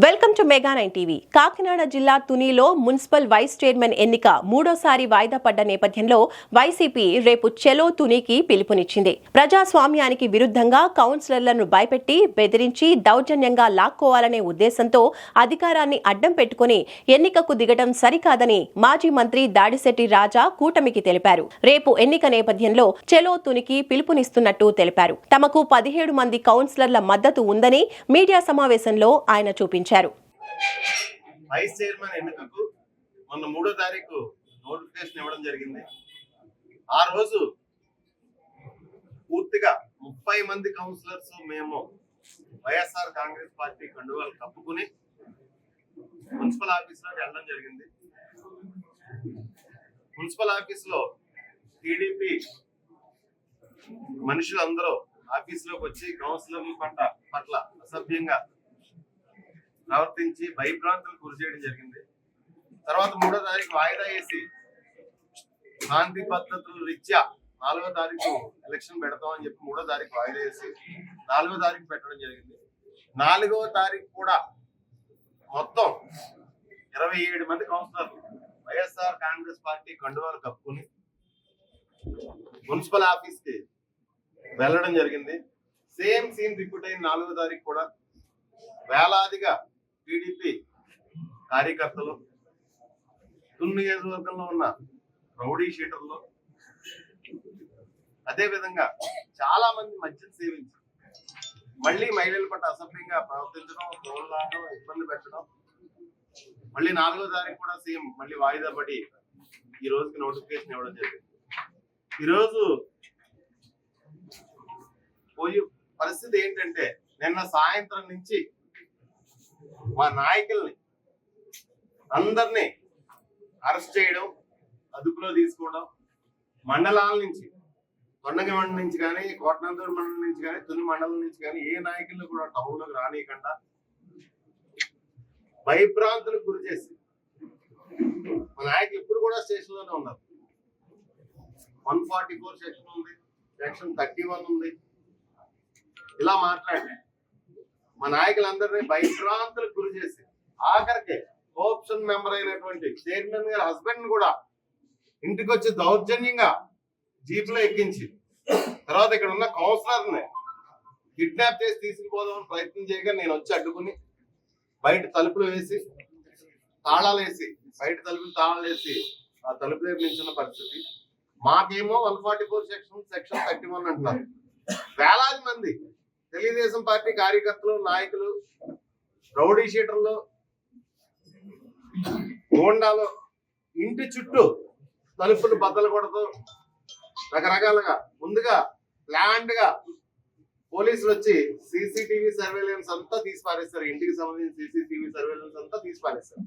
Welcome to mega 9 TV. Kakinada జిల్లా తునిలో municipal vice chairman ఎన్నిక మూడోసారి వాయిదా పడ్డ నేపథ్యంలో వైసీపీ రేపు చెలో తునికి పిలుపునిచ్చింది. ప్రజాస్వామ్యానికి విరుద్ధంగా కౌన్సిలర్లను భయపెట్టి బెదిరించి దౌర్జన్యంగా లాక్కోవాలనే ఉద్దేశంతో అధికారాన్ని అడ్డం పెట్టుకుని ఎన్నికకు దిగడం సరికాదని మాజీ మంత్రి దాడిశెట్టి రాజా కూటమికి తెలిపారు. రేపు ఎన్నిక నేపథ్యంలో చెలో తునికి పిలుపునిస్తున్నట్టు తెలిపారు. తమకు 17 మంది కౌన్సిలర్ల మద్దతు ఉందని మీడియా సమావేశంలో ఆయన చూపించారు. వైస్ చైర్మన్ ఎన్నికకు మొన్న 3వ తారీఖు నోటిఫికేషన్ ఇవ్వడం జరిగింది. ఆ రోజు పూర్తిగా 30 మంది కౌన్సిలర్స్ మేము వైఎస్ఆర్ కాంగ్రెస్ పార్టీ కండువాలు కప్పుకుని మున్సిపల్ ఆఫీస్ లోకి వెళ్ళడం జరిగింది. మున్సిపల్ ఆఫీస్ లో టీడీపీ మనుషులందరూ ఆఫీస్ లోకి వచ్చి కౌన్సిలర్ల పట్ల అసభ్యంగా ప్రవర్తించి భయభ్రాంతులు గురి చేయడం జరిగింది. తర్వాత 3వ తారీఖు వాయిదా వేసి శాంతి పద్ధతుల రీత్యా 4వ తారీఖు ఎలక్షన్ పెడతామని చెప్పి 3వ తారీఖు వాయిదా వేసి 4వ తారీఖు పెట్టడం జరిగింది. 4వ తారీఖు కూడా మొత్తం 27 మంది కౌన్సిలర్లు వైఎస్ఆర్ కాంగ్రెస్ పార్టీ కండువాలు కప్పుకుని మున్సిపల్ ఆఫీస్ కి వెళ్ళడం జరిగింది. సేమ్ సీన్ రిపీట్ అయిన 4వ తారీఖు కూడా వేలాదిగా టీడీపీ కార్యకర్తలు తుని నియోజకవర్గంలో ఉన్న రౌడీ షీటర్లు అదే విధంగా చాలా మంది మద్యం సేవించి మళ్ళీ మహిళల పట్ల అసభ్యంగా ప్రవర్తించడం, తోళ్ళను ఇబ్బంది పెట్టడం, మళ్ళీ 4వ తారీఖు కూడా సేమ్ మళ్ళీ వాయిదా పడి ఈ రోజుకి నోటిఫికేషన్ ఇవ్వడం జరిగింది. ఈరోజు పోయి పరిస్థితి ఏంటంటే నిన్న సాయంత్రం నుంచి మా నాయకుల్ని అందరినీ అరెస్ట్ చేయడం, అదుపులో తీసుకోవడం, మండలాల నుంచి తొండగ మండలం నుంచి కానీ, కోటనందూరు మండలం నుంచి కానీ, తుని మండలం నుంచి కానీ ఏ నాయకులను కూడా టౌన్ లోకి రానియకుండా భయభ్రాంతులకు గురి చేసి మా నాయకులు ఇప్పుడు కూడా స్టేషన్ లోనే ఉన్నారు. 144 సెక్షన్ ఉంది, సెక్షన్ 31 ఉంది. ఇలా మాట్లాడి మా నాయకులందరినీ భయభ్రాంతులకు గురి చేసి ఆఖరికి కోఆప్షన్ మెంబర్ అయినటువంటి చైర్మన్ గారి హస్బెండ్ కూడా ఇంటికి వచ్చి దౌర్జన్యంగా జీప్ లో ఎక్కించి తర్వాత ఇక్కడ ఉన్న కౌన్సిలర్ ని కిడ్నాప్ చేసి తీసుకుపోదామని ప్రయత్నం చేయగా నేను వచ్చి అడ్డుకుని బయట తలుపులు వేసి తాళాలు వేసి ఆ తలుపు వైపు నిల్చున్న పరిస్థితి. మాకేమో 144 సెక్షన్ 31 అంటున్నారు. వేలాది మంది తెలుగుదేశం పార్టీ కార్యకర్తలు, నాయకులు, రౌడీ షీటర్లు, గోండాలు ఇంటి చుట్టూ తలుపులు బద్దలు కొడుతూ రకరకాలుగా ముందుగా ప్లాండ్ గా పోలీసులు వచ్చి సీసీటీవీ సర్వేలెన్స్ అంతా తీసి పారేస్తారు. ఇంటికి సంబంధించిన సీసీటీవీ సర్వేలెన్స్ అంతా తీసి పారేస్తారు.